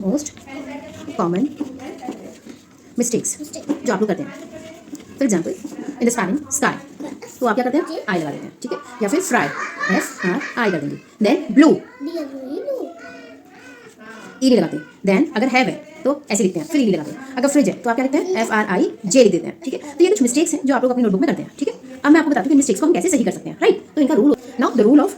Most common mistakes जो आप लोग करते हैं। For example in the spelling sky, तो आप क्या करते हैं, आई लगा देते हैं, ठीक है। या फिर फ्राई, FRI कर देंगे। देन ब्लू, ई नहीं लगाते। देन अगर हैव है तो ऐसे लिखते हैं, फिर ई नहीं लगाते। अगर फ्रिज है तो आप क्या लिखते हैं, FRIJ लिख देते हैं, ठीक है। तो ये कुछ मिस्टेक्स हैं जो आप लोग अपनी नोटबुक में करते हैं, ठीक है। अब मैं आपको बताती हूँ कि मिस्टेक्स को हम कैसे सही कर सकते हैं, राइट। तो इनका rule, now the rule of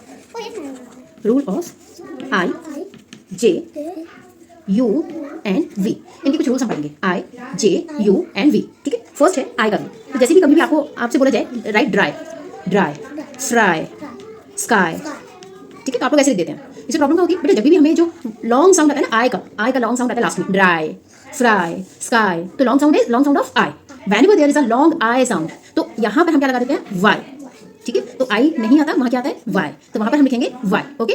IJUNV, इनके कुछ रूल्स हम पढ़ेंगे। IJUNV, ठीक है। फर्स्ट है आई का रूल। तो जैसे भी कभी भी आपसे बोला जाए राइट ड्राई, फ्राई, स्काई, ठीक है, तो आप लोग ऐसे लिख देते हैं। इससे प्रॉब्लम क्या होगी बेटा, जब भी हमें जो लॉन्ग साउंड आता है ना आई का लॉन्ग साउंड आता है लास्ट में, ड्राई, फ्राई, स्काई, तो long sound of I. Whenever there is a long I sound, तो यहाँ पर हम क्या लगा देते हैं, वाई, ठीक है। तो आई नहीं आता, वहाँ क्या आता है, वाई, तो वहाँ पर हम लिखेंगे वाई, ओके।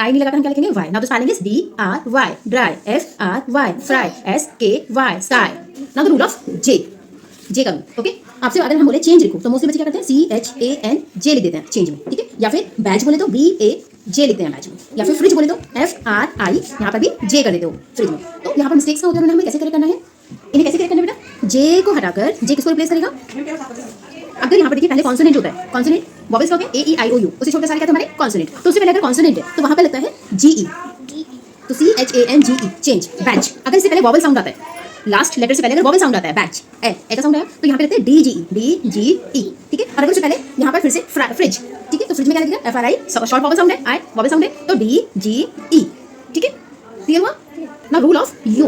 आई नहीं लगाकर हम क्या लिखेंगे, Y. Now the spelling is DRY, dry, FRY, fry, SKY, sky. Now the rule of J का रूल, ओके। आपसे अगर हम बोले चेंज लिखो तो मोस्टली बच्चे क्या करते हैं, CHANJ लिख देते हैं चेंज में, ठीक है। या फिर बैच बोले तो BAJ लिखते हैं बैच में। या फिर फ्रिज बोले तो FRI, यहाँ पर भी J कर देते हो फ्रिज में। तो यहाँ पर मिस्टेक्स का होता है, हमें कैसे करेक्ट करना है, इन्हें कैसे करेक्ट करना है बेटा, जे को हटाकर जे किसको रिप्लेस करेगा। अगर यहाँ पर देखिए पहले कॉन्सोनेंट होता है, कॉन्सोनेंट वॉवेल्स का होता है AEIOU, उससे छोटे सारे क्या हमारे कॉन्सोनेंट। तो उससे पहले अगर कॉन्सोनेंट है तो वहाँ पर लगता है GE, तो CHANGE चेंज, बैच। अगर इससे पहले वॉवेल साउंड आता है, लास्ट लेटर से पहले अगर वॉवेल साउंड आता है, बैच ए का साउंड आया, तो यहाँ पे लगते हैं DGE, ठीक है। और अगर उससे पहले यहाँ पर फिर से फ्रिज, ठीक है, तो फ्रिज में क्या लगेगा, FRI, शॉर्ट वॉवेल साउंड है, आई वॉवेल साउंड है, तो DGE, ठीक है। क्लियर हुआ ना। रूल ऑफ यू,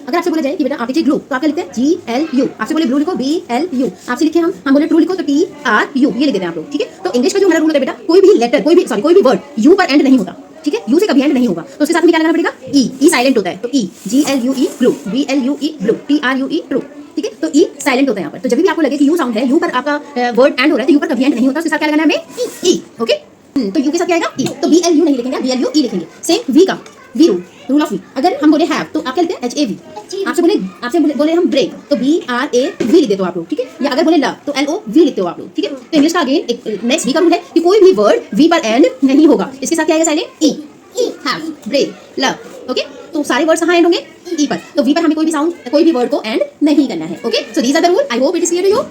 अगर आपसे बोला जाए कि बेटा आप लिखिए ग्लू, तो आप क्या लिखते हैं, GLU। आपसे बोले ब्लू लिखो, BLU। आपसे लिखे हम बोले ट्रू लिखो तो TRU, ये लिख देते हैं आप लोग, ठीक है। तो इंग्लिश का जो हमारा रूल है बेटा, कोई भी लेटर, कोई भी वर्ड यू पर एंड नहीं होता, ठीक है। यू से कभी एंड नहीं होगा, तो उसके साथ में क्या लगाना पड़ेगा, ई साइलेंट होता है, तो GLUE glue, BLUE blue, TRUE true, ठीक है। तो ई साइलेंट होता है यहाँ पर। तो जब भी आपको लगे कि यू साउंड है, यू पर आपका वर्ड एंड हो रहा है, तो यू पर कभी एंड नहीं होता, उसके साथ क्या लगाना है हमें, ई, ओके। तो यू के साथ क्या आएगा, ई, तो BLU नहीं लिखेंगे, BLUE लिखेंगे। सेम वी का वी रूल ऑफ वी, अगर हम बोले हैव तो आप क्या लिखते हैं, HAV। आपसे बोले हम ब्रेक तो BRAV लिख देते हो आप लोग, ठीक है। या अगर बोले लव तो LOV लिखते हो आप लोग, ठीक है। तो इंग्लिश का अगेन एक नेक्स्ट वी का रूल है कि कोई भी वर्ड वी पर एंड नहीं होगा, इसके साथ क्या आएगा silent, E, have, break, love, okay. तो सारे वर्ड्स कहाँ एंड होंगे, ई पर। तो वी पर हमें कोई भी वर्ड को एंड नहीं करना है, okay. So these are the rule, I hope it is clear to you.